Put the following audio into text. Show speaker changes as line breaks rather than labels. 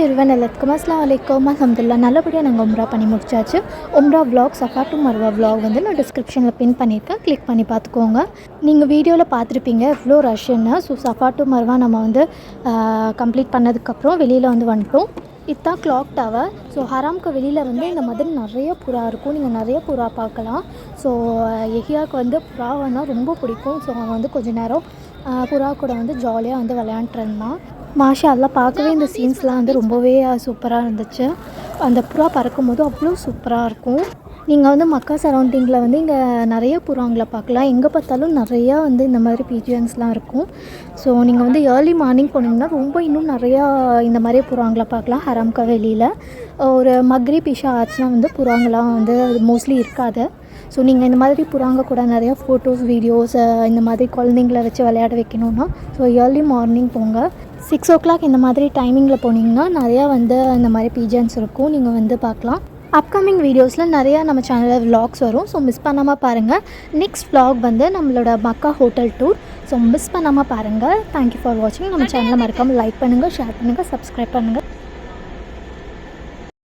Everyone எல்லாத்துக்கும் அஸ்ஸலாமு அலைக்கும் அல்ஹம்துலில்லாஹ் நல்லபடியாக நாங்கள் உம்ரா பண்ணி முடிச்சாச்சு. உம்ரா vlog Safa to Marwa vlog வந்து நான் டிஸ்கிரிப்ஷனில் பின் பண்ணியிருக்கேன், கிளிக் பண்ணி பார்த்துக்கோங்க. நீங்கள் வீடியோவில் பார்த்துருப்பீங்க எவ்வளோ ரஷ்ன்னு. ஸோ சஃபா டு மர்வா நம்ம வந்து கம்ப்ளீட் பண்ணதுக்கப்புறம் வெளியில் வந்து வந்துட்டோம். இதுதான் கிளாக் டவர். ஸோ ஹராம்க்கு வெளியில் வந்து இந்த மாதிரி நிறைய புறா இருக்கும், நீங்கள் நிறைய புறா பார்க்கலாம். ஸோ எஹியாவுக்கு வந்து புறாவைனா ரொம்ப பிடிக்கும். ஸோ அவன் வந்து கொஞ்சம் நேரம் புறா கூட வந்து ஜாலியாக வந்து விளையாண்டுருந்தான். மாஷா அல்லாஹ் பார்க்கவே இந்த சீன்ஸ்லாம் வந்து ரொம்பவே சூப்பராக இருந்துச்சு. அந்த புறா பறக்கும்போது அவ்வளோ சூப்பராக இருக்கும். நீங்கள் வந்து மக்கா சரௌண்டிங்கில் வந்து இங்கே நிறைய புறாங்களை பார்க்கலாம். எங்கே பார்த்தாலும் நிறையா வந்து இந்த மாதிரி பீஜியன்ஸ்லாம் இருக்கும். ஸோ நீங்கள் வந்து ஏர்லி மார்னிங் போனீங்கன்னா ரொம்ப இன்னும் நிறையா இந்த மாதிரி புறாங்களை பார்க்கலாம். ஹராம்கா வெளியில் ஒரு மக்ரிப் இஷா ஆச்சுன்னா வந்து புறாங்களாம் வந்து மோஸ்ட்லி இருக்காது. ஸோ நீங்கள் இந்த மாதிரி புறாங்க கூட நிறையா ஃபோட்டோஸ் வீடியோஸ் இந்த மாதிரி குழந்தைங்கள வச்சு விளையாட வைக்கணுன்னா ஸோ ஏர்லி மார்னிங் போங்க. 6 o'clock இந்த மாதிரி டைமிங்கில் போனீங்கன்னா நிறையா வந்து இந்த மாதிரி பீஜன்ஸ் இருக்கும், நீங்கள் வந்து பார்க்கலாம். அப்கமிங் வீடியோஸில் நிறையா நம்ம சேனலில் விலாக்ஸ் வரும். ஸோ மிஸ் பண்ணாமல் பாருங்கள். நெக்ஸ்ட் விலாக் வந்து நம்மளோட மக்கா ஹோட்டல் டூர். ஸோ மிஸ் பண்ணாமல் பாருங்கள். தேங்க்யூ ஃபார் வாட்சிங். நம்ம சேனலை மறக்காமல் லைக் பண்ணுங்கள், ஷேர் பண்ணுங்கள், சப்ஸ்கிரைப் பண்ணுங்கள்.